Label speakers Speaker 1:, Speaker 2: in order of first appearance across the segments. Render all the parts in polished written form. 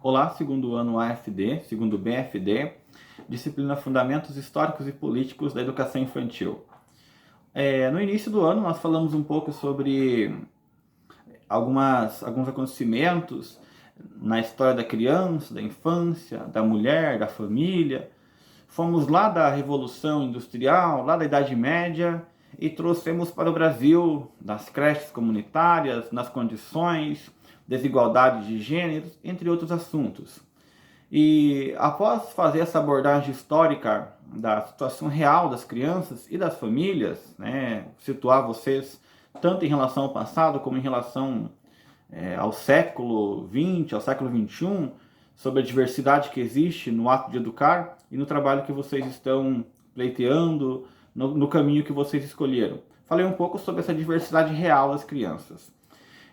Speaker 1: Olá, segundo ano AFD, segundo BFD, disciplina Fundamentos Históricos e Políticos da Educação Infantil. No início do ano nós falamos um pouco sobre alguns acontecimentos na história da criança, da infância, da mulher, da família. Fomos lá da Revolução Industrial, lá da Idade Média, e trouxemos para o Brasil das creches comunitárias, nas condições, desigualdade de gêneros, entre outros assuntos. E após fazer essa abordagem histórica da situação real das crianças e das famílias, né, situar vocês tanto em relação ao passado como em relação ao século XX, ao século XXI, sobre a diversidade que existe no ato de educar e no trabalho que vocês estão pleiteando, no caminho que vocês escolheram. Falei um pouco sobre essa diversidade real das crianças.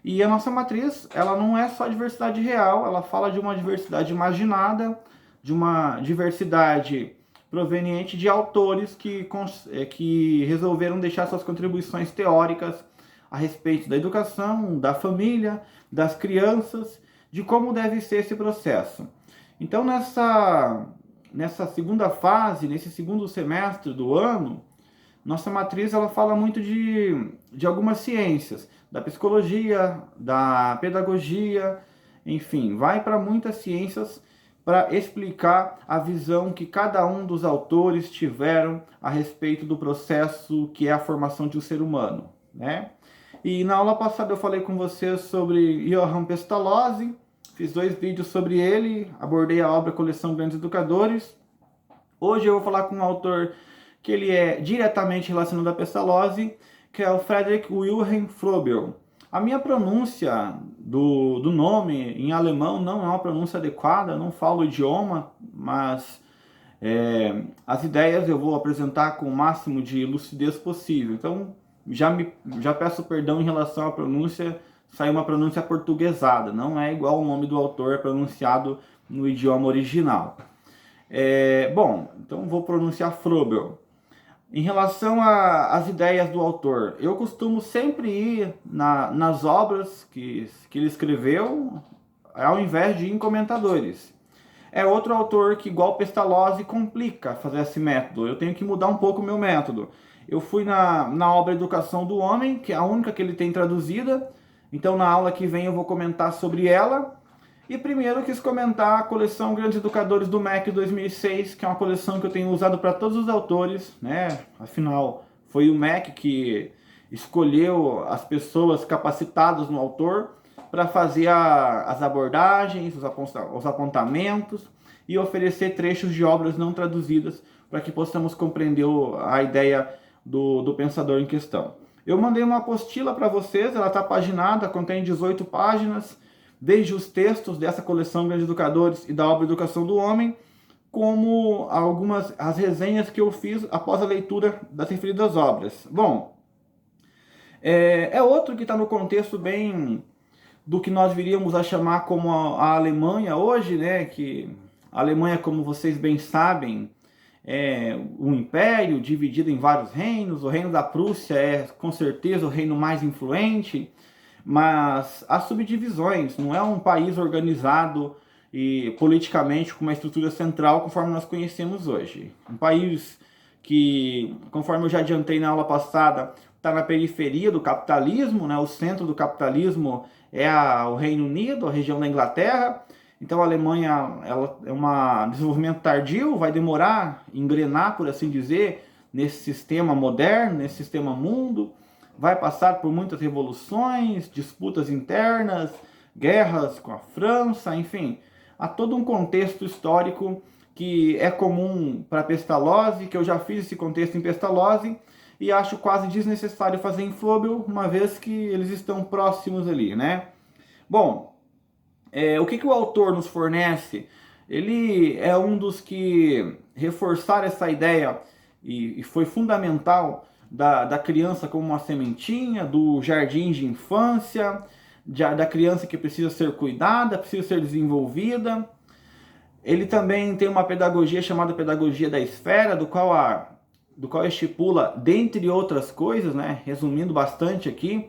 Speaker 1: E a nossa matriz, ela não é só diversidade real, ela fala de uma diversidade imaginada, de uma diversidade proveniente de autores que resolveram deixar suas contribuições teóricas a respeito da educação, da família, das crianças, de como deve ser esse processo. Então, nessa segunda fase, nesse segundo semestre do ano, nossa matriz ela fala muito de algumas ciências, da psicologia, da pedagogia, enfim, vai para muitas ciências para explicar a visão que cada um dos autores tiveram a respeito do processo que é a formação de um ser humano, né? E na aula passada eu falei com vocês sobre Johann Pestalozzi, fiz 2 vídeos sobre ele, abordei a obra Coleção Grandes Educadores. Hoje eu vou falar com um autor que ele é diretamente relacionado a Pestalozzi, que é o Friedrich Wilhelm Froebel. A minha pronúncia do nome em alemão não é uma pronúncia adequada, não falo o idioma, mas as ideias eu vou apresentar com o máximo de lucidez possível. Então, já peço perdão em relação à pronúncia, saiu uma pronúncia portuguesada, não é igual o nome do autor pronunciado no idioma original. Bom, então vou pronunciar Froebel. Em relação às ideias do autor, eu costumo sempre ir nas obras que ele escreveu, ao invés de ir em comentadores. É outro autor que, igual Pestalozzi, complica fazer esse método. Eu tenho que mudar um pouco o meu método. Eu fui na obra Educação do Homem, que é a única que ele tem traduzida. Então, na aula que vem, eu vou comentar sobre ela. E primeiro eu quis comentar a coleção Grandes Educadores do MEC 2006, que é uma coleção que eu tenho usado para todos os autores, né? Afinal, foi o MEC que escolheu as pessoas capacitadas no autor para fazer as abordagens, os apontamentos e oferecer trechos de obras não traduzidas para que possamos compreender a ideia do pensador em questão. Eu mandei uma apostila para vocês, ela está paginada, contém 18 páginas, desde os textos dessa coleção Grandes Educadores e da obra Educação do Homem, como as resenhas que eu fiz após a leitura das referidas obras. Bom, é outro que está no contexto bem do que nós viríamos a chamar como a Alemanha hoje, né? Que a Alemanha, como vocês bem sabem, é um império dividido em vários reinos. O reino da Prússia é, com certeza, o reino mais influente, mas há subdivisões, não é um país organizado e politicamente com uma estrutura central conforme nós conhecemos hoje. Um país que, conforme eu já adiantei na aula passada, está na periferia do capitalismo, né? O centro do capitalismo é o Reino Unido, a região da Inglaterra. Então a Alemanha ela é um desenvolvimento tardio, vai demorar a engrenar, por assim dizer, nesse sistema moderno, nesse sistema mundo. Vai passar por muitas revoluções, disputas internas, guerras com a França, enfim. Há todo um contexto histórico que é comum para Pestalozzi, que eu já fiz esse contexto em Pestalozzi, e acho quase desnecessário fazer em Froebel, uma vez que eles estão próximos ali, né? Bom, o que o autor nos fornece? Ele é um dos que reforçaram essa ideia, e foi fundamental, da criança como uma sementinha, do jardim de infância, da criança que precisa ser cuidada, precisa ser desenvolvida. Ele também tem uma pedagogia chamada pedagogia da esfera, do qual estipula, dentre outras coisas, né, resumindo bastante aqui,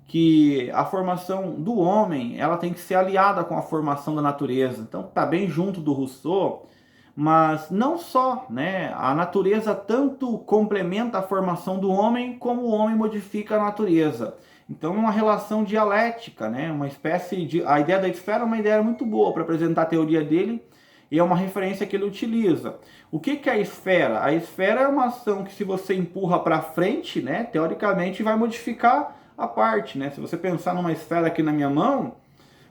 Speaker 1: que a formação do homem, ela tem que ser aliada com a formação da natureza. Então tá bem junto do Rousseau, mas não só, né? A natureza tanto complementa a formação do homem, como o homem modifica a natureza. Então é uma relação dialética, né? Uma espécie de... A ideia da esfera é uma ideia muito boa para apresentar a teoria dele, e é uma referência que ele utiliza. O que é a esfera? A esfera é uma ação que, se você empurra para frente, né, teoricamente vai modificar a parte, né? Se você pensar numa esfera aqui na minha mão,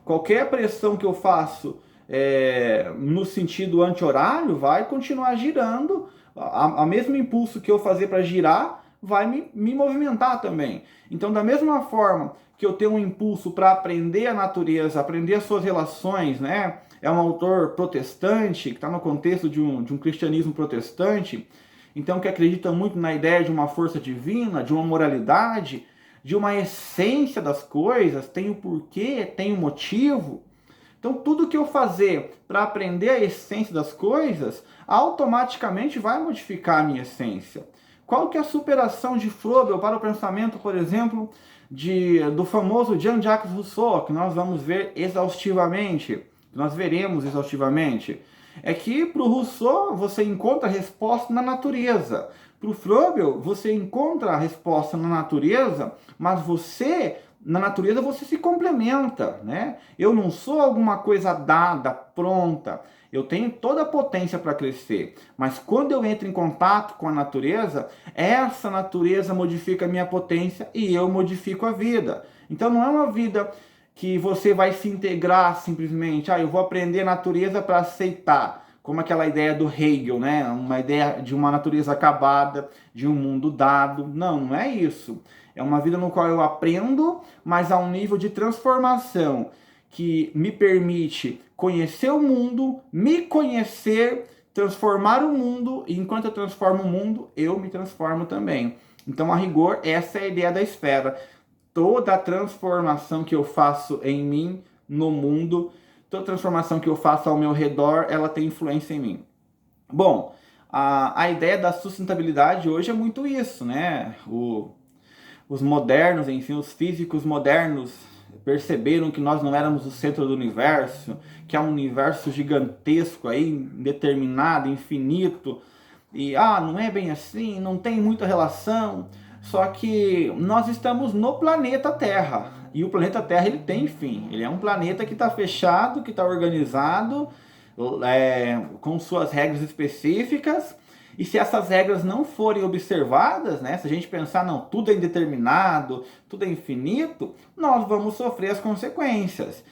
Speaker 1: qualquer pressão que eu faço no sentido anti-horário vai continuar girando. A mesmo impulso que eu fazer para girar vai me movimentar também. Então, da mesma forma que eu tenho um impulso para aprender a natureza, aprender as suas relações, né? É um autor protestante, que está no contexto de um cristianismo protestante, então que acredita muito na ideia de uma força divina, de uma moralidade, de uma essência das coisas, tem o porquê, tem o motivo. Então, tudo que eu fazer para aprender a essência das coisas, automaticamente vai modificar a minha essência. Qual que é a superação de Froebel para o pensamento, por exemplo, do famoso Jean-Jacques Rousseau, que nós vamos ver exaustivamente, que nós veremos exaustivamente? É que para o Rousseau você encontra a resposta na natureza. Para o Froebel você encontra a resposta na natureza, mas na natureza você se complementa, né? Eu não sou alguma coisa dada, pronta. Eu tenho toda a potência para crescer, mas quando eu entro em contato com a natureza, essa natureza modifica a minha potência e eu modifico a vida. Então não é uma vida que você vai se integrar simplesmente, eu vou aprender a natureza para aceitar, como aquela ideia do Hegel, né? Uma ideia de uma natureza acabada, de um mundo dado. Não, não é isso. É uma vida no qual eu aprendo, mas a um nível de transformação que me permite conhecer o mundo, me conhecer, transformar o mundo, e enquanto eu transformo o mundo, eu me transformo também. Então, a rigor, essa é a ideia da esfera. Toda a transformação que eu faço em mim, no mundo, toda transformação que eu faço ao meu redor, ela tem influência em mim. Bom, a ideia da sustentabilidade hoje é muito isso, né? Os modernos, enfim, os físicos modernos perceberam que nós não éramos o centro do universo, que há um universo gigantesco aí, indeterminado, infinito, e não é bem assim, não tem muita relação. Só que nós estamos no planeta Terra, e o planeta Terra ele tem fim. Ele é um planeta que está fechado, que está organizado, com suas regras específicas. E se essas regras não forem observadas, né, se a gente pensar, não, tudo é indeterminado, tudo é infinito, nós vamos sofrer as consequências.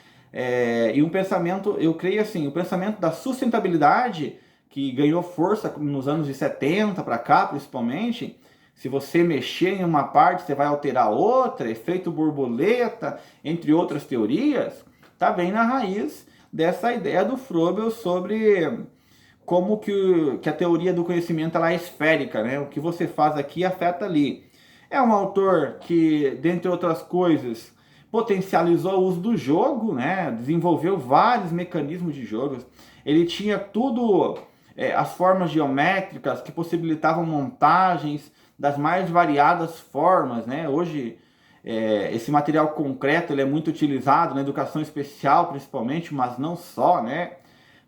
Speaker 1: E um pensamento, eu creio assim, o pensamento da sustentabilidade, que ganhou força nos anos de 70 para cá, principalmente, se você mexer em uma parte, você vai alterar outra, efeito borboleta, entre outras teorias, está bem na raiz dessa ideia do Froebel sobre como que a teoria do conhecimento ela é esférica, né? O que você faz aqui afeta ali. É um autor que, dentre outras coisas, potencializou o uso do jogo, né? Desenvolveu vários mecanismos de jogos. Ele tinha tudo, as formas geométricas que possibilitavam montagens das mais variadas formas, né? Hoje, esse material concreto ele é muito utilizado na educação especial, principalmente, mas não só, né?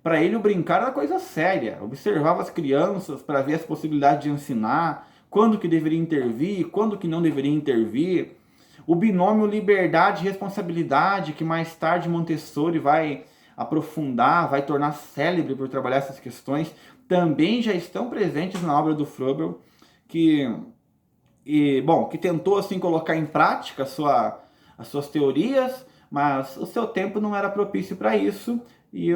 Speaker 1: Para ele, o brincar era coisa séria. Observava as crianças para ver as possibilidades de ensinar, quando que deveria intervir, quando que não deveria intervir. O binômio liberdade e responsabilidade, que mais tarde Montessori vai aprofundar, vai tornar célebre por trabalhar essas questões, também já estão presentes na obra do Froebel, que tentou assim colocar em prática as suas teorias, mas o seu tempo não era propício para isso. E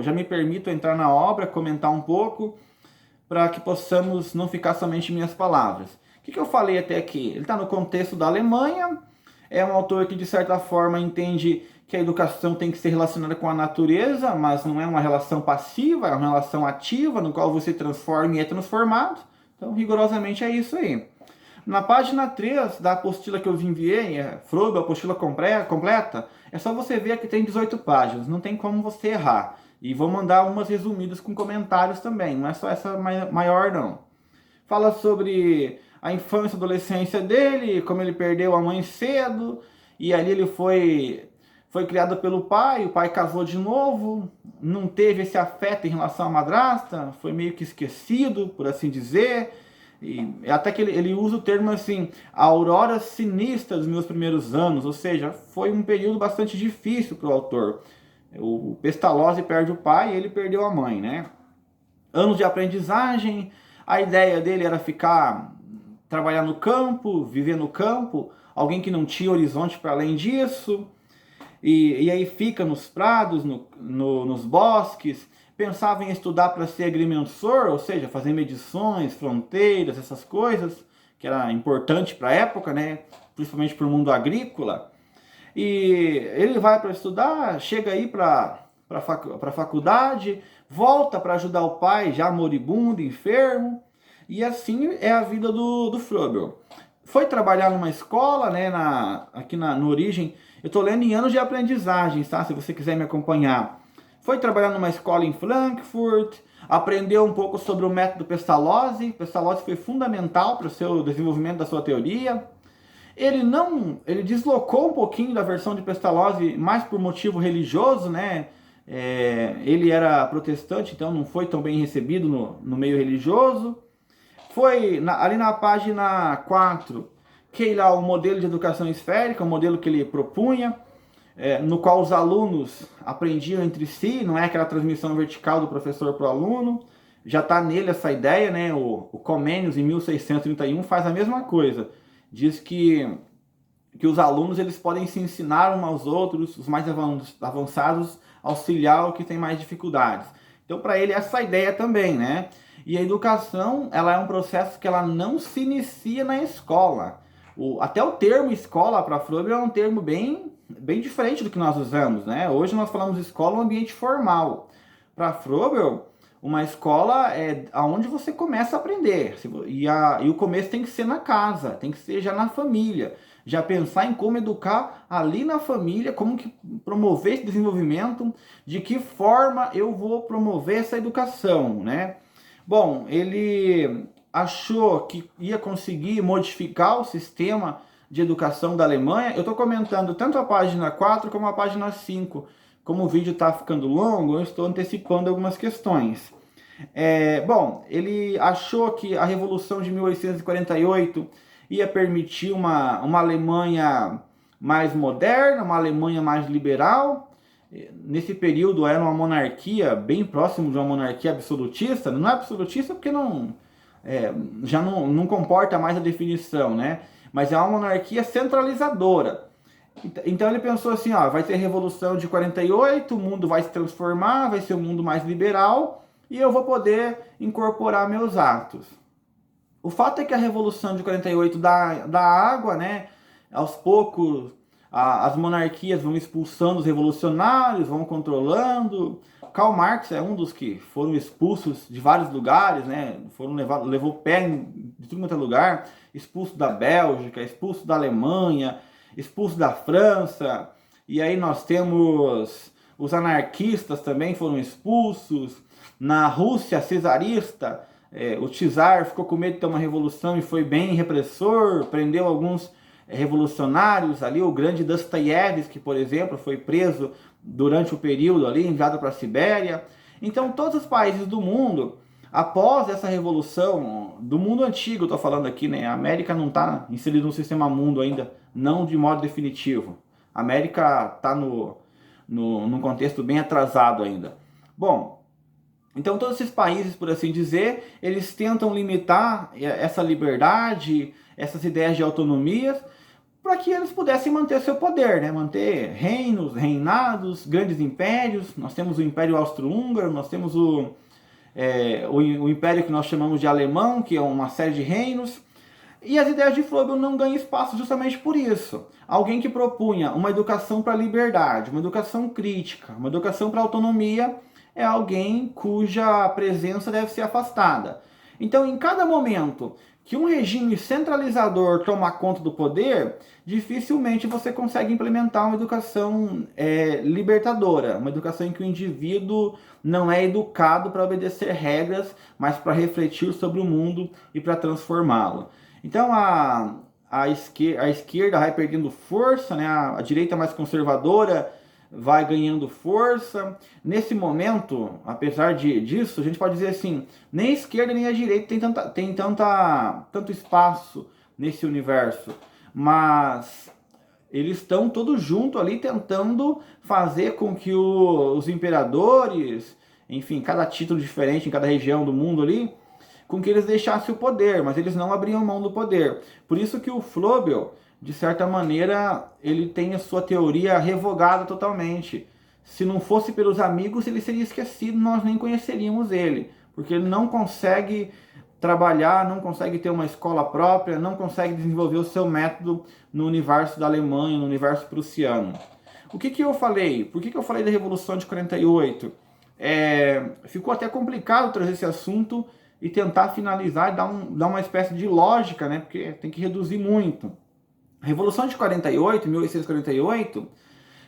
Speaker 1: já me permito entrar na obra, comentar um pouco, para que possamos não ficar somente em minhas palavras. O que eu falei até aqui? Ele está no contexto da Alemanha, é um autor que de certa forma entende que a educação tem que ser relacionada com a natureza, mas não é uma relação passiva, é uma relação ativa, no qual você transforma e é transformado. Então, rigorosamente é isso aí. Na página 3 da apostila que eu enviei, Froebel, apostila completa, é só você ver que tem 18 páginas, não tem como você errar. E vou mandar umas resumidas com comentários também, não é só essa maior não. Fala sobre a infância e adolescência dele, como ele perdeu a mãe cedo, e ali ele foi criado pelo pai, o pai casou de novo, não teve esse afeto em relação à madrasta, foi meio que esquecido, por assim dizer, e até que ele usa o termo assim, a aurora sinistra dos meus primeiros anos, ou seja, foi um período bastante difícil para o autor. O Pestalozzi perde o pai e ele perdeu a mãe, né? Anos de aprendizagem, a ideia dele era ficar, trabalhar no campo, viver no campo, alguém que não tinha horizonte para além disso, e aí fica nos prados, nos bosques, pensava em estudar para ser agrimensor, ou seja, fazer medições, fronteiras, essas coisas, que era importante para a época, né? Principalmente para o mundo agrícola. E ele vai para estudar, chega aí para a faculdade, volta para ajudar o pai, já moribundo, enfermo, e assim é a vida do Froebel. Foi trabalhar numa escola, né, no Origem, eu estou lendo em anos de aprendizagem, tá? Se você quiser me acompanhar. Foi trabalhar numa escola em Frankfurt, aprendeu um pouco sobre o método Pestalozzi. Pestalozzi foi fundamental para o seu desenvolvimento da sua teoria. Ele deslocou um pouquinho da versão de Pestalozzi mais por motivo religioso, né? Ele era protestante, então não foi tão bem recebido no meio religioso. Foi ali na página 4, que lá o modelo de educação esférica, o modelo que ele propunha, no qual os alunos aprendiam entre si, não é aquela transmissão vertical do professor para o aluno. Já está nele essa ideia, né? O Comenius, em 1631, faz a mesma coisa. Diz que os alunos eles podem se ensinar uns aos outros, os mais avançados auxiliar o que tem mais dificuldades. Então, para ele, essa ideia também, né? E a educação, ela é um processo que ela não se inicia na escola. Até o termo escola para Froebel é um termo bem diferente do que nós usamos, né? Hoje nós falamos escola, um ambiente formal. Para Froebel, uma escola é aonde você começa a aprender. E o começo tem que ser na casa, tem que ser já na família. Já pensar em como educar ali na família, como que promover esse desenvolvimento, de que forma eu vou promover essa educação, né? Bom, ele achou que ia conseguir modificar o sistema de educação da Alemanha. Eu estou comentando tanto a página 4 como a página 5. Como o vídeo está ficando longo, eu estou antecipando algumas questões. Bom, ele achou que a Revolução de 1848 ia permitir uma Alemanha mais moderna, uma Alemanha mais liberal. Nesse período era uma monarquia bem próximo de uma monarquia absolutista. Não é absolutista porque já não comporta mais a definição, né? Mas é uma monarquia centralizadora. Então ele pensou assim, ó, vai ter a Revolução de 48, o mundo vai se transformar, vai ser um mundo mais liberal e eu vou poder incorporar meus atos. O fato é que a Revolução de 48 dá água, né? Aos poucos as monarquias vão expulsando os revolucionários, vão controlando. Karl Marx é um dos que foram expulsos de vários lugares, né? Levou pé de tudo quanto é lugar, expulso da Bélgica, expulso da Alemanha, expulso da França. E aí nós temos os anarquistas também foram expulsos. Na Rússia cesarista, o czar ficou com medo de ter uma revolução e foi bem repressor, prendeu alguns revolucionários ali, o grande Dostoiévski, por exemplo, foi preso durante o período ali, enviado para a Sibéria. Então todos os países do mundo, após essa revolução, do mundo antigo, estou falando aqui, né? A América não está inserida no sistema mundo ainda, não de modo definitivo. A América está num contexto bem atrasado ainda. Bom, então todos esses países, por assim dizer, eles tentam limitar essa liberdade, essas ideias de autonomias, para que eles pudessem manter seu poder, né? Manter reinos, reinados, grandes impérios. Nós temos o Império Austro-Húngaro, nós temos o império que nós chamamos de Alemão, que é uma série de reinos. E as ideias de Froebel não ganham espaço justamente por isso. Alguém que propunha uma educação para a liberdade, uma educação crítica, uma educação para a autonomia, é alguém cuja presença deve ser afastada. Então, em cada momento que um regime centralizador toma conta do poder, dificilmente você consegue implementar uma educação libertadora, uma educação em que o indivíduo não é educado para obedecer regras, mas para refletir sobre o mundo e para transformá-lo. Então, a a esquerda vai perdendo força, né? A direita mais conservadora vai ganhando força. Nesse momento, apesar disso, a gente pode dizer assim, nem a esquerda nem a direita tem tanto espaço nesse universo, mas eles estão todos juntos ali tentando fazer com que os imperadores, enfim, cada título diferente em cada região do mundo ali, com que eles deixassem o poder, mas eles não abriam mão do poder. Por isso que o Frobel, de certa maneira, ele tem a sua teoria revogada totalmente. Se não fosse pelos amigos, ele seria esquecido, nós nem conheceríamos ele, porque ele não consegue trabalhar, não consegue ter uma escola própria, não consegue desenvolver o seu método no universo da Alemanha, no universo prussiano. O que eu falei? Por que eu falei da Revolução de 48? Ficou até complicado trazer esse assunto e tentar finalizar e dar uma espécie de lógica, né? Porque tem que reduzir muito. A Revolução de 48, 1848,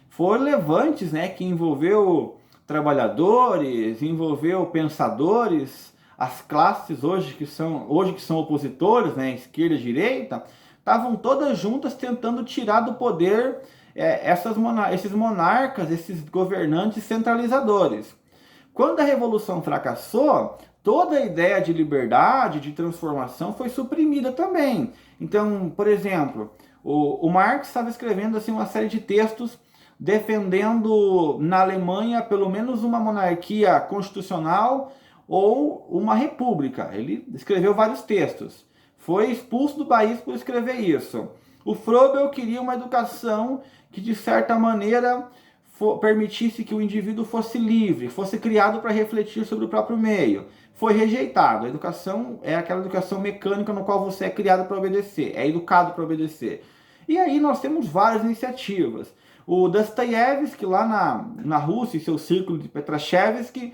Speaker 1: foram levantes, né? Que envolveu trabalhadores, envolveu pensadores, as classes hoje que são opositores, né? Esquerda e direita, estavam todas juntas tentando tirar do poder esses monarcas, esses governantes centralizadores. Quando a Revolução fracassou, toda a ideia de liberdade, de transformação foi suprimida também. Então, por exemplo, o Marx estava escrevendo assim, uma série de textos defendendo na Alemanha pelo menos uma monarquia constitucional ou uma república. Ele escreveu vários textos. Foi expulso do país por escrever isso. O Frobel queria uma educação que, de certa maneira, permitisse que o indivíduo fosse livre, fosse criado para refletir sobre o próprio meio. Foi rejeitado. A educação é aquela educação mecânica no qual você é criado para obedecer, é educado para obedecer. E aí nós temos várias iniciativas. O Dostoiévski, lá na Rússia, em seu círculo de Petrashevsky,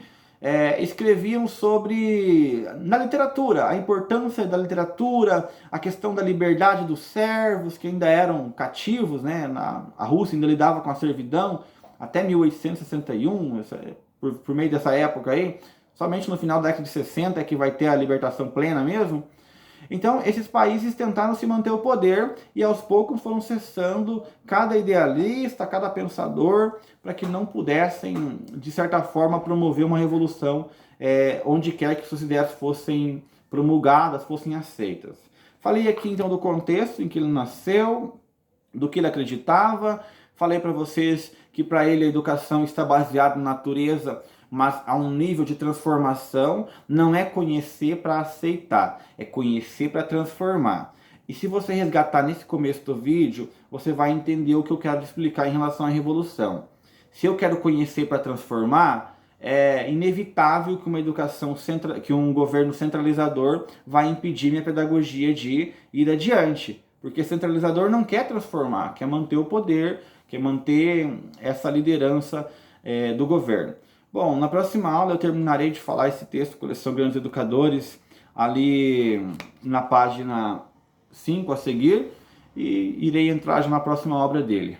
Speaker 1: escreviam sobre, na literatura, a importância da literatura, a questão da liberdade dos servos, que ainda eram cativos, né? A Rússia ainda lidava com a servidão, até 1861, por meio dessa época aí, somente no final da década de 60 é que vai ter a libertação plena mesmo. Então, esses países tentaram se manter o poder e aos poucos foram cessando cada idealista, cada pensador, para que não pudessem, de certa forma, promover uma revolução onde quer que suas ideias fossem promulgadas, fossem aceitas. Falei aqui então do contexto em que ele nasceu, do que ele acreditava, falei para vocês que para ele a educação está baseada na natureza, mas a um nível de transformação. Não é conhecer para aceitar, é conhecer para transformar. E se você resgatar nesse começo do vídeo, você vai entender o que eu quero explicar em relação à revolução. Se eu quero conhecer para transformar, é inevitável que um governo centralizador vai impedir minha pedagogia de ir adiante. Porque centralizador não quer transformar, quer manter o poder, quer manter essa liderança do governo. Bom, na próxima aula eu terminarei de falar esse texto, Coleção Grandes Educadores, ali na página 5 a seguir, e irei entrar já na próxima obra dele.